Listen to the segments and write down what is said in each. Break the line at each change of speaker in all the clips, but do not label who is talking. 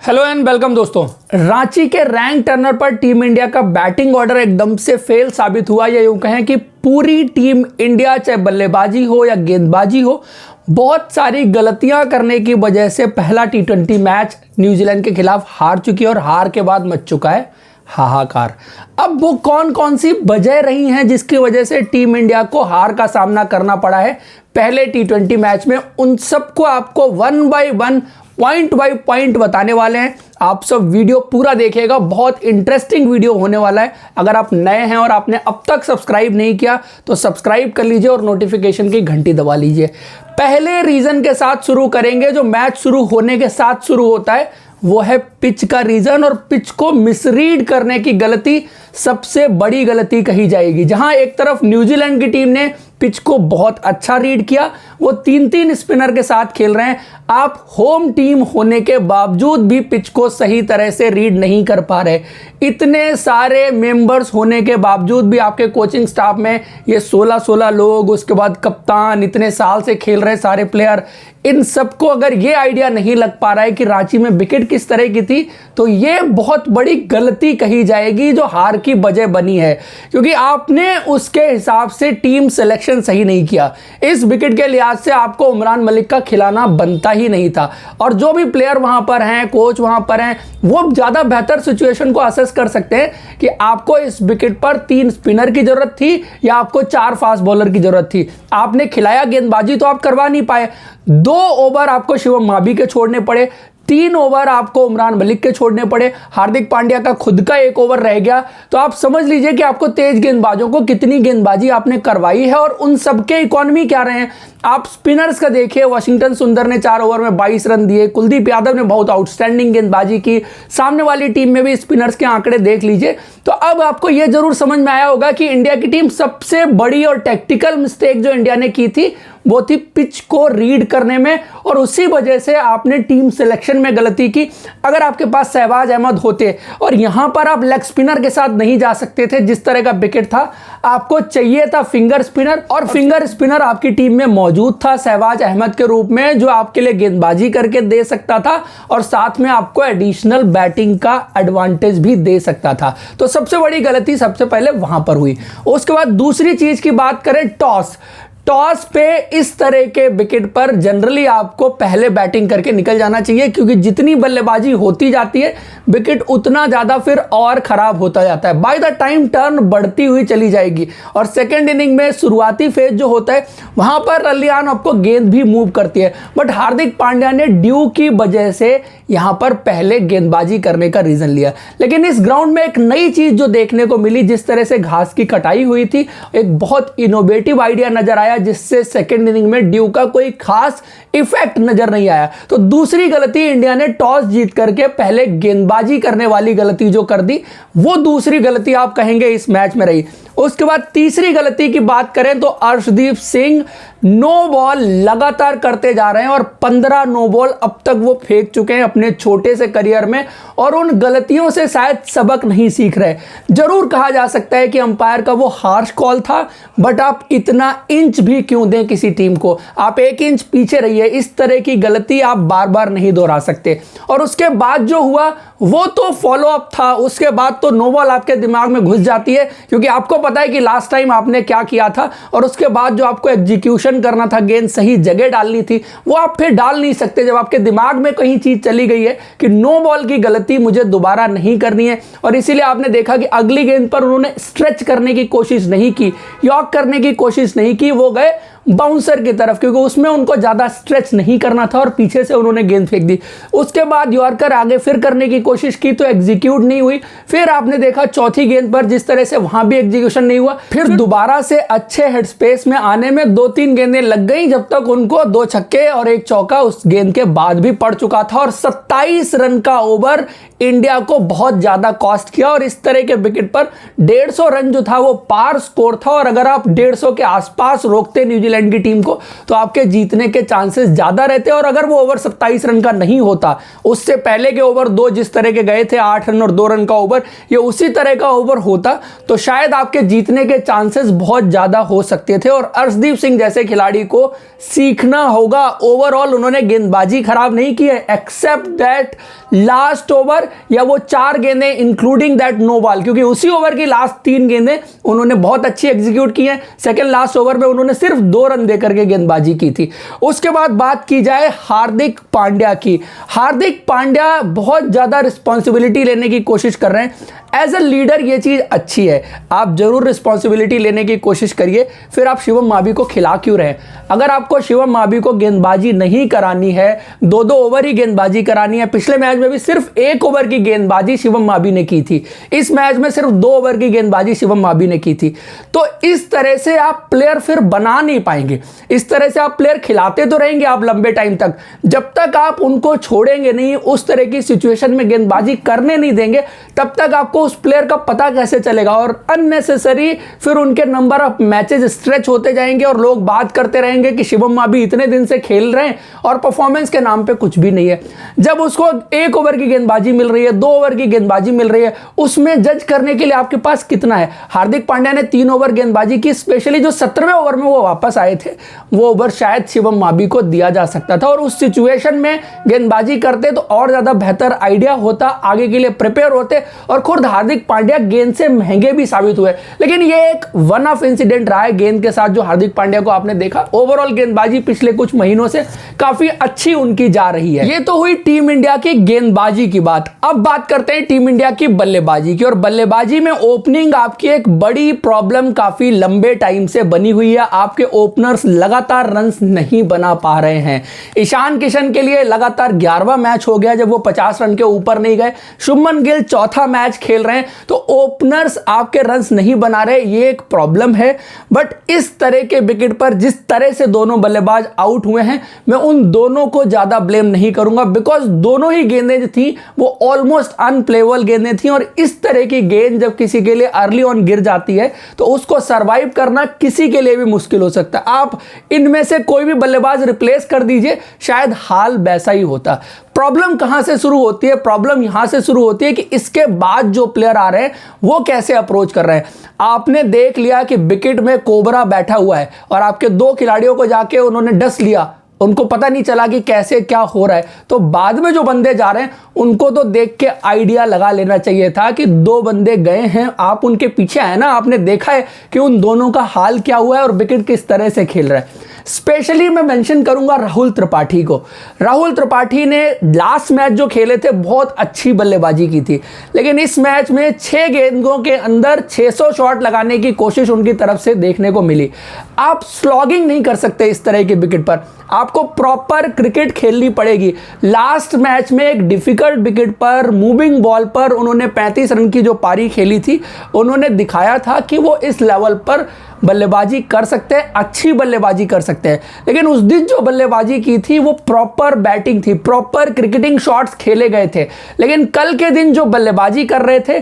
Hello and welcome दोस्तों। रांची के rank Turner पर टीम इंडिया का बैटिंग ऑर्डर एकदम से फेल साबित हुआ, या यूं कहें कि पूरी टीम इंडिया, चाहे बल्लेबाजी हो या गेंदबाजी हो, बहुत सारी गलतियां करने की वजह से पहला टी20 मैच न्यूजीलैंड के खिलाफ हार चुकी है और हार के बाद मच चुका है हाहाकार। अब वो कौन कौन सी वजह रही हैं जिसकी वजह से टीम इंडिया को हार का सामना करना पड़ा है पहले टी20 मैच में, उन सबको आपको one by one, point by point बताने वाले हैं। आप सब वीडियो पूरा देखिएगा, बहुत इंटरेस्टिंग वीडियो होने वाला है। अगर आप नए हैं और आपने अब तक सब्सक्राइब नहीं किया तो सब्सक्राइब कर लीजिए और नोटिफिकेशन की घंटी दबा लीजिए। पहले रीजन के साथ शुरू करेंगे, जो मैच शुरू होने के साथ शुरू होता है, वो है पिच का रीजन। और पिच को मिसरीड करने की गलती सबसे बड़ी गलती कही जाएगी। जहां एक तरफ न्यूजीलैंड की टीम ने पिच को बहुत अच्छा रीड किया, वो 3-3 स्पिनर के साथ खेल रहे हैं। आप होम टीम होने के बावजूद भी पिच को सही तरह से रीड नहीं कर पा रहे। इतने सारे मेंबर्स होने के बावजूद भी आपके कोचिंग स्टाफ में ये 16-16 लोग, उसके बाद कप्तान, इतने साल से खेल रहे सारे प्लेयर, इन सबको अगर ये आइडिया नहीं लग पा रहा है कि रांची में विकेट किस तरह की थी, तो ये बहुत बड़ी गलती कही जाएगी जो हार की वजह बनी है, क्योंकि आपने उसके हिसाब से टीम सिलेक्शन सही नहीं किया। इस विकेट के लिहाज से आपको उमरान मलिक का खिलाना बनता ही नहीं था, और जो भी प्लेयर वहां पर हैं, कोच वहां पर हैं, वो ज्यादा बेहतर सिचुएशन को असेस कर सकते हैं कि आपको इस विकेट पर 3 स्पिनर की जरूरत थी या आपको 4 फास्ट बॉलर की जरूरत थी। आपने खिलाया गेंदबाजी तो आप करवा नहीं पाए। 2 ओवर आपको शिवम मावी के छोड़ने पड़े, 3 ओवर आपको उमरान मलिक के छोड़ने पड़े, हार्दिक पांड्या का खुद का 1 ओवर रह गया। तो आप समझ लीजिए कि आपको तेज गेंदबाजों को कितनी गेंदबाजी आपने करवाई है, और उन सबके इकोनॉमी क्या रहे हैं। आप स्पिनर्स का देखिए, वाशिंगटन सुंदर ने 4 ओवर में 22 रन दिए, कुलदीप यादव ने बहुत आउटस्टैंडिंग गेंदबाजी की। सामने वाली टीम में भी स्पिनर्स के आंकड़े देख लीजिए। तो अब आपको यह जरूर समझ में आया होगा कि इंडिया की टीम सबसे बड़ी और टेक्टिकल मिस्टेक जो इंडिया ने की थी वो थी पिच को रीड करने में, और उसी वजह से आपने टीम सिलेक्शन में गलती की। अगर आपके पास शहबाज अहमद होते और यहां पर आप लेग स्पिनर के साथ नहीं जा सकते थे, जिस तरह का विकेट था, आपको चाहिए था फिंगर स्पिनर, और फिंगर स्पिनर आपकी टीम में मौजूद था शहबाज अहमद के रूप में, जो आपके लिए गेंदबाजी करके दे सकता था और साथ में आपको एडिशनल बैटिंग का एडवांटेज भी दे सकता था। तो सबसे बड़ी गलती सबसे पहले वहां पर हुई। उसके बाद दूसरी चीज की बात करें, टॉस पे इस तरह के विकेट पर जनरली आपको पहले बैटिंग करके निकल जाना चाहिए, क्योंकि जितनी बल्लेबाजी होती जाती है विकेट उतना ज़्यादा फिर और ख़राब होता जाता है। बाय द टाइम टर्न बढ़ती हुई चली जाएगी, और सेकेंड इनिंग में शुरुआती फेज जो होता है वहाँ पर रलियान आपको गेंद भी मूव करती है। बट हार्दिक पांड्या ने ड्यू की वजह से यहाँ पर पहले गेंदबाजी करने का रीज़न लिया। लेकिन इस ग्राउंड में एक नई चीज़ जो देखने को मिली, जिस तरह से घास की कटाई हुई थी, एक बहुत इनोवेटिव आइडिया नजर आया, जिससे सेकेंड इनिंग में ड्यू का कोई खास इफेक्ट नजर नहीं आया। तो दूसरी गलती, इंडिया ने टॉस जीत करके पहले गेंदबाजी करने वाली गलती जो कर दी, वो दूसरी गलती आप कहेंगे इस मैच में रही। उसके बाद तीसरी गलती की बात करें तो अर्शदीप सिंह नो बॉल लगातार करते जा रहे हैं, और 15 नो बॉल अब तक वो फेंक चुके हैं अपने छोटे से करियर में, और उन गलतियों से शायद सबक नहीं सीख रहे। जरूर कहा जा सकता है कि अंपायर का वो हार्श कॉल था, बट आप इतना इंच भी क्यों दें किसी टीम को, आप 1 इंच पीछे रहिए। इस तरह की गलती आप बार बार नहीं दोहरा सकते। और उसके बाद जो हुआ वो तो फॉलो अप था, उसके बाद तो नो बॉल आपके दिमाग में घुस जाती है, क्योंकि आपको पता है कि लास्ट टाइम आपने क्या किया था, और उसके बाद जो आपको एग्जीक्यूशन करना था, गेंद सही जगह डालनी थी, वो आप फिर डाल नहीं सकते जब आपके दिमाग में कहीं चीज चली गई है कि नो बॉल की गलती मुझे दोबारा नहीं करनी है। और इसीलिए आपने देखा कि अगली गेंद पर उन्होंने स्ट्रेच करने की कोशिश नहीं की, यॉर्क करने की कोशिश नहीं की, वो गए बाउंसर की तरफ, क्योंकि उसमें उनको ज्यादा स्ट्रेच नहीं करना था और पीछे से उन्होंने गेंद फेंक दी। उसके बाद यॉर्कर आगे फिर करने की कोशिश की तो एग्जीक्यूट नहीं हुई। फिर आपने देखा चौथी गेंद पर जिस तरह से वहां भी एग्जीक्यूशन नहीं हुआ। फिर दोबारा से अच्छे हेड स्पेस में आने में 2-3 गेंदें लग गई, जब तक उनको 2 छक्के और 1 चौका उस गेंद के बाद भी पड़ चुका था, और 27 रन का ओवर इंडिया को बहुत ज्यादा कॉस्ट किया। और इस तरह के विकेट पर 150 रन जो था वो पार स्कोर था, और अगर आप 150 के आसपास रोकते न्यूजीलैंड न्यूजीलैंड की टीम को, तो आपके जीतने के चांसेस ज़्यादा रहते हैं। और अगर वो ओवर 27 रन का नहीं होता, उससे पहले के ओवर 2 जिस तरह के गए थे 8 रन और 2 रन का ओवर, ये उसी तरह का ओवर होता तो शायद आपके जीतने के चांसेस बहुत ज़्यादा हो सकते थे। और अर्शदीप सिंह जैसे खिलाड़ी को सीखना होगा। ओवरऑल उन्होंने गेंदबाजी खराब नहीं की है, एक्सेप्ट दैट लास्ट ओवर या वो 4 गेंदें इंक्लूडिंग दैट नो बॉल, क्योंकि उसी ओवर की लास्ट 3 गेंदें उन्होंने बहुत अच्छी एग्जीक्यूट की हैं। सेकंड लास्ट ओवर में उन्होंने सिर्फ 2 रन देकर के गेंदबाजी की थी। उसके बाद बात की जाए हार्दिक पांड्या की। हार्दिक पांड्या बहुत ज़्यादा रिस्पॉन्सिबिलिटी लेने की कोशिश कर रहे हैं। एज अ लीडर ये चीज़ अच्छी है, आप जरूर रिस्पॉन्सिबिलिटी लेने की कोशिश करिए। फिर आप शिवम मावी को खिला क्यों रहे हैं? अगर आपको शिवम मावी को गेंदबाजी नहीं करानी है, 2-2 ओवर ही गेंदबाजी करानी है, पिछले मैच में भी सिर्फ 1 ओवर की गेंदबाजी शिवम मावी ने की थी, इस मैच में सिर्फ 2 ओवर की गेंदबाजी शिवम मावी ने की थी, तो इस तरह से आप प्लेयर फिर बना नहीं पाएंगे। इस तरह से आप प्लेयर खिलाते तो रहेंगे आप लंबे टाइम तक, जब तक आप उनको छोड़ेंगे नहीं, उस तरह की सिचुएशन में गेंदबाजी करने नहीं देंगे, तब तक आपको उस प्लेयर का पता कैसे चलेगा। और अननेसेसरी फिर उनके नंबर ऑफ मैचेस स्ट्रेच होते जाएंगे और लोग बात करते रहेंगे कि शिवम मावी इतने दिन से खेल रहे हैं और परफॉर्मेंस के नाम पे कुछ भी नहीं है। जब उसको 1 ओवर की गेंदबाजी मिल रही है, 2 ओवर की गेंदबाजी मिल रही है, उसमें जज करने के लिए आपके पास कितना है? हार्दिक पांड्या ने 3 ओवर गेंदबाजी की, स्पेशली जो 17वें ओवर में वो वापस आए थे, वो ओवर शायद शिवम मावी को दिया जा सकता था और उस सिचुएशन में गेंदबाजी करते तो और ज्यादा बेहतर आइडिया होता, आगे के लिए प्रिपेयर होते। और खुद हार्दिक पांड्या गेंद से महंगे भी साबित हुए, लेकिन ये एक वन ऑफ इंसिडेंट रहा है गेंद के साथ जो हार्दिक पांड्या को आपने देखा। ओवरऑल गेंदबाजी पिछले कुछ महीनों से काफी अच्छी उनकी जा रही है। ये तो हुई टीम इंडिया की गेंदबाजी की बात। अब बात करते हैं टीम इंडिया की बल्लेबाजी की। और बल्लेबाजी में ओपनिंग आपकी एक बड़ी प्रॉब्लम काफी लंबे टाइम से बनी हुई है। आपके ओपनर्स लगातार रन्स नहीं बना पा रहे हैं। ईशान किशन के लिए लगातार 11वां मैच हो गया जब वो 50 रन के ऊपर नहीं गए। शुभमन गिल चौथा मैच खेल रहे हैं, तो ओपनर्स आपके रन्स नहीं बना रहे, ये एक प्रॉब्लम है। बट इस तरह के विकेट पर जिस तरह से दोनों बल्लेबाज आउट हुए हैं, मैं उन दोनों को ज्यादा ब्लेम नहीं करूंगा, बिकॉज दोनों ही गेंदें जो थी वो ऑलमोस्ट अनप्लेबल गेंदें थी। और इस तरह की गेंद जब किसी के लिए अर्ली ऑन गिर जाती है तो उसको सर्वाइव करना किसी के लिए भी मुश्किल हो सकता है। आप इनमें से कोई भी बल्लेबाज रिप्लेस कर दीजिए, शायद हाल वैसा ही होता। प्रॉब्लम कहां से शुरू होती है? प्रॉब्लम यहां से शुरू होती है कि इसके बाद जो प्लेयर आ रहे हैं वो कैसे अप्रोच कर रहे हैं। आपने देख लिया कि विकेट में कोबरा बैठा हुआ है और आपके 2 खिलाड़ियों को जाके उन्होंने डस लिया, उनको पता नहीं चला कि कैसे क्या हो रहा है। तो बाद में जो बंदे जा रहे हैं उनको तो देख के आइडिया लगा लेना चाहिए था कि 2 बंदे गए हैं, आप उनके पीछे आए ना, आपने देखा है कि उन दोनों का हाल क्या हुआ है और विकेट किस तरह से खेल रहा है। स्पेशली मैं मेंशन करूंगा राहुल त्रिपाठी को। राहुल त्रिपाठी ने लास्ट मैच जो खेले थे बहुत अच्छी बल्लेबाजी की थी, लेकिन इस मैच में 6 गेंदों के अंदर 600 शॉट लगाने की कोशिश उनकी तरफ से देखने को मिली। आप स्लॉगिंग नहीं कर सकते इस तरह के विकेट पर, आपको प्रॉपर क्रिकेट खेलनी पड़ेगी। लास्ट मैच में एक डिफिकल्ट विकेट पर मूविंग बॉल पर उन्होंने 35 रन की जो पारी खेली थी, उन्होंने दिखाया था कि वो इस लेवल पर बल्लेबाजी कर सकते हैं, अच्छी बल्लेबाजी कर सकते हैं। लेकिन उस दिन जो बल्लेबाजी की थी वो प्रॉपर बैटिंग थी, प्रॉपर क्रिकेटिंग शॉट्स खेले गए थे। लेकिन कल के दिन जो बल्लेबाजी कर रहे थे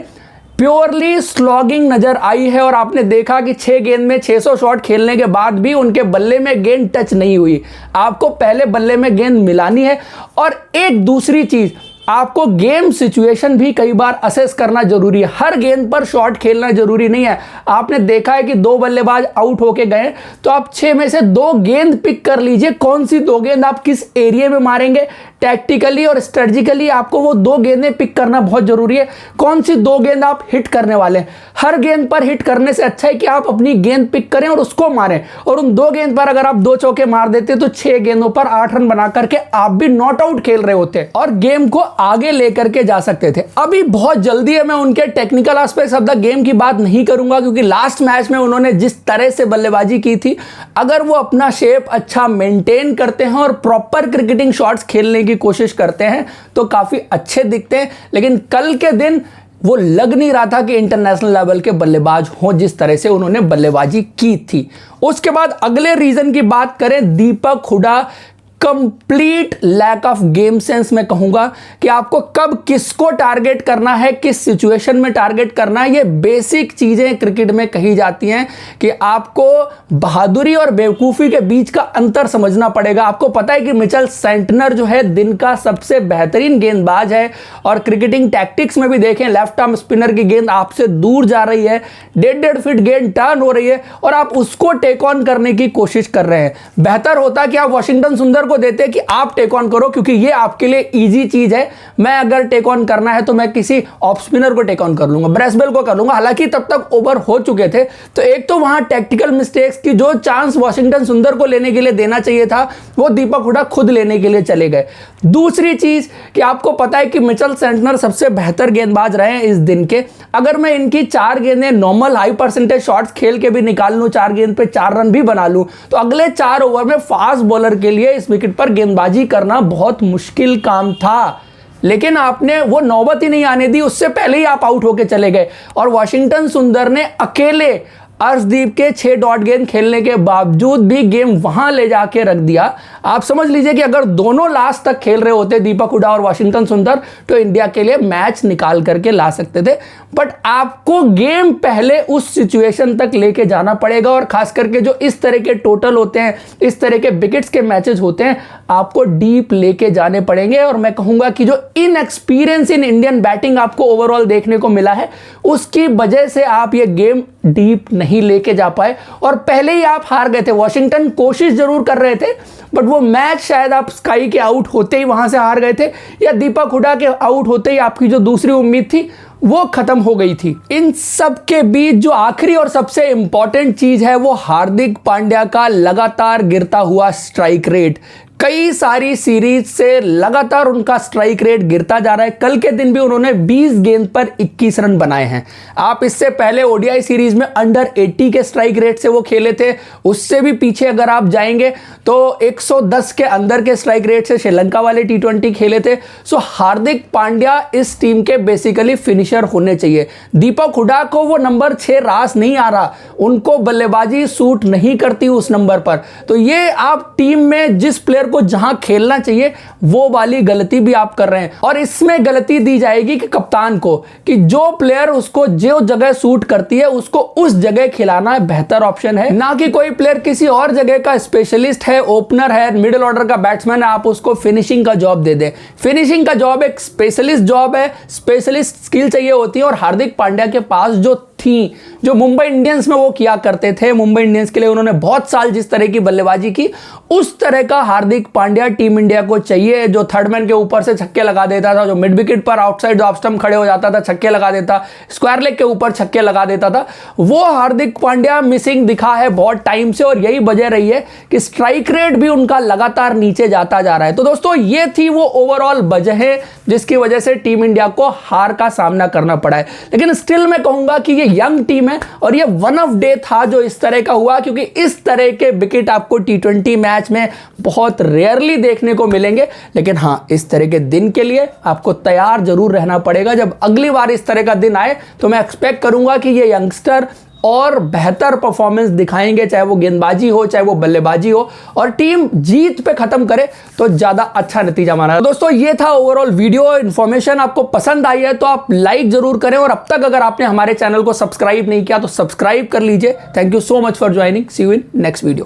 प्योरली स्लॉगिंग नजर आई है। और आपने देखा कि 6 गेंद में 600 शॉट खेलने के बाद भी उनके बल्ले में गेंद टच नहीं हुई। आपको पहले बल्ले में गेंद मिलानी है। और एक दूसरी चीज, आपको गेम सिचुएशन भी कई बार असेस करना जरूरी है। हर गेंद पर शॉट खेलना जरूरी नहीं है। आपने देखा है कि 2 बल्लेबाज आउट होके गए, तो आप 6 में से 2 गेंद पिक कर लीजिए। कौन सी 2 गेंद आप किस एरिया में मारेंगे, टैक्टिकली और स्ट्रेटजिकली आपको वो 2 गेंदें पिक करना बहुत जरूरी है। कौन सी 2 गेंद आप हिट करने वाले हैं। हर गेंद पर हिट करने से अच्छा है कि आप अपनी गेंद पिक करें और उसको मारें। और उन 2 गेंद पर अगर आप 2 चौके मार देते तो 6 गेंदों पर 8 रन बना करके आप भी नॉट आउट खेल रहे होते और गेम को आगे लेकर के जा सकते थे। अभी बहुत जल्दी है, मैं उनके technical aspects of the game की बात नहीं करूंगा, क्योंकि लास्ट मैच में उन्होंने जिस तरह से बल्लेबाजी की थी, अगर वो अपना शेप अच्छा मेंटेन करते हैं और प्रॉपर क्रिकेटिंग शॉट्स खेलने की कोशिश करते हैं तो काफी अच्छे दिखते हैं। लेकिन कल के दिन वो लग नहीं रहा था कि इंटरनेशनल लेवल के बल्लेबाज हों जिस तरह से उन्होंने बल्लेबाजी की थी। उसके बाद अगले रीजन की बात करें, Deepak Hooda complete lack of game sense मैं कहूंगा कि आपको कब किसको टारगेट करना है, किस सिचुएशन में टारगेट करना है, ये बेसिक चीजें क्रिकेट में कही जाती हैं कि आपको बहादुरी और बेवकूफी के बीच का अंतर समझना पड़ेगा। आपको पता है कि मिचेल सेंटनर जो है दिन का सबसे बेहतरीन गेंदबाज है और क्रिकेटिंग टैक्टिक्स में भी देखें, लेफ्ट आर्म स्पिनर की गेंद आपसे दूर जा रही है, 1.5 फीट गेंद टर्न हो रही है और आप उसको टेक ऑन करने की कोशिश कर रहे हैं। बेहतर होता कि आप वाशिंगटन सुंदर को देते कि आप टेक ऑन करो, क्योंकि ये आपके लिए इजी चीज है। मैं अगर टेक ऑन करना है तो मैं किसी ऑफ स्पिनर को टेक ऑन कर लूंगा, ब्रेसवेल को कर लूंगा। हालांकि तब तक ओवर हो चुके थे, तो एक तो वहां टैक्टिकल मिस्टेक्स की जो चांस वाशिंगटन सुंदर को लेने के लिए देना चाहिए था वो दीपक हुडा खुद लेने के लिए चले गए। दूसरी चीज कि आपको पता है कि मिचेल सेंटनर सबसे बेहतर गेंदबाज रहे हैं इस दिन के। अगर मैं इनकी 4 गेंदें नॉर्मल हाई परसेंटेज शॉट्स खेल के भी निकाल लूं, 4 गेंद पे 4 रन भी बना लूं, तो अगले 4 ओवर में फास्ट बॉलर के लिए इस विकेट पर गेंदबाजी करना बहुत मुश्किल काम था। लेकिन आपने वो नौबत ही नहीं आने दी, उससे पहले ही आप आउट होके चले गए और वाशिंगटन सुंदर ने अकेले अर्शदीप के 6 डॉट गेंद खेलने के बावजूद भी गेम वहां ले जाके रख दिया। आप समझ लीजिए कि अगर दोनों लास्ट तक खेल रहे होते दीपक हुडा और वाशिंगटन सुंदर, तो इंडिया के लिए मैच निकाल करके ला सकते थे। बट आपको गेम पहले उस सिचुएशन तक लेके जाना पड़ेगा और खास करके जो इस तरह के टोटल होते हैं, इस तरह के विकेट्स के मैचेस होते हैं, आपको डीप लेके जाने पड़ेंगे। और मैं कहूंगा कि जो इनएक्सपीरियंस इन इंडियन बैटिंग आपको ओवरऑल देखने को मिला है, उसकी वजह से आप ये गेम डीप नहीं लेके जा पाए और पहले ही आप हार गए थे। वॉशिंगटन कोशिश जरूर कर रहे थे, बट वो मैच शायद आप स्काई के आउट होते ही वहां से हार गए थे, या दीपक हुडा के आउट होते ही आपकी जो दूसरी उम्मीद थी वो खत्म हो गई थी। इन सब के बीच जो आखिरी और सबसे इंपॉर्टेंट चीज है वो हार्दिक पांड्या का लगातार गिरता हुआ स्ट्राइक रेट। कई सारी सीरीज से लगातार उनका स्ट्राइक रेट गिरता जा रहा है। कल के दिन भी उन्होंने 20 गेंद पर 21 रन बनाए हैं। आप इससे पहले ओडीआई सीरीज में अंडर 80 के स्ट्राइक रेट से वो खेले थे। उससे भी पीछे अगर आप जाएंगे तो 110 के अंदर के स्ट्राइक रेट से श्रीलंका वाले T20 खेले थे। सो हार्दिक पांड्या इस टीम के बेसिकली फिनिशर होने चाहिए। दीपक हुडा को वो नंबर 6 रास नहीं आ रहा, उनको बल्लेबाजी सूट नहीं करती उस नंबर पर। तो ये आप टीम में जिस प्लेयर को जहां खेलना चाहिए वो वाली गलती भी आप कर रहे हैं। और इसमें गलती दी जाएगी कि कप्तान को, कि जो प्लेयर उसको जो जगह सूट करती है उसको उस जगह खिलाना बेहतर ऑप्शन है, ना कि कोई प्लेयर किसी और जगह का स्पेशलिस्ट है, ओपनर है, मिडिल ऑर्डर का बैट्समैन है, आप उसको फिनिशिंग का जॉब दे दें। फिनिशिंग का जॉब एक स्पेशलिस्ट जॉब है, स्पेशलिस्ट स्किल चाहिए होती है। और हार्दिक पांड्या के पास जो थी, जो मुंबई इंडियंस में वो किया करते थे, मुंबई इंडियंस के लिए उन्होंने बहुत साल जिस तरह की बल्लेबाजी की, उस तरह का हार्दिक पांड्या टीम इंडिया को चाहिए। जो थर्ड मैन के ऊपर से छक्के लगा देता था, जो मिड विकेट पर आउटसाइड ऑफ स्टंप खड़े हो जाता था, छक्के लगा देता, स्क्वायर लेग के ऊपर छक्के लगा देता था, वो हार्दिक पांड्या मिसिंग दिखा है बहुत टाइम से। और यही वजह रही है कि स्ट्राइक रेट भी उनका लगातार नीचे जाता जा रहा है। तो दोस्तों ये थी वो ओवरऑल वजह जिसकी वजह से टीम इंडिया को हार का सामना करना पड़ा है। लेकिन स्टिल मैं कहूंगा कि ये यंग टीम है और ये वन ऑफ डे था जो इस तरह का हुआ, क्योंकि इस तरह के विकेट आपको T20 मैच में बहुत रेयरली देखने को मिलेंगे। लेकिन हां, इस तरह के दिन के लिए आपको तैयार जरूर रहना पड़ेगा। जब अगली बार इस तरह का दिन आए तो मैं एक्सपेक्ट करूंगा कि ये यंगस्टर और बेहतर परफॉर्मेंस दिखाएंगे, चाहे वो गेंदबाजी हो चाहे वो बल्लेबाजी हो, और टीम जीत पे खत्म करे तो ज्यादा अच्छा नतीजा माना। दोस्तों ये था ओवरऑल वीडियो। इन्फॉर्मेशन आपको पसंद आई है तो आप लाइक जरूर करें, और अब तक अगर आपने हमारे चैनल को सब्सक्राइब नहीं किया तो सब्सक्राइब कर लीजिए। Thank you so much for joining. See you in next video.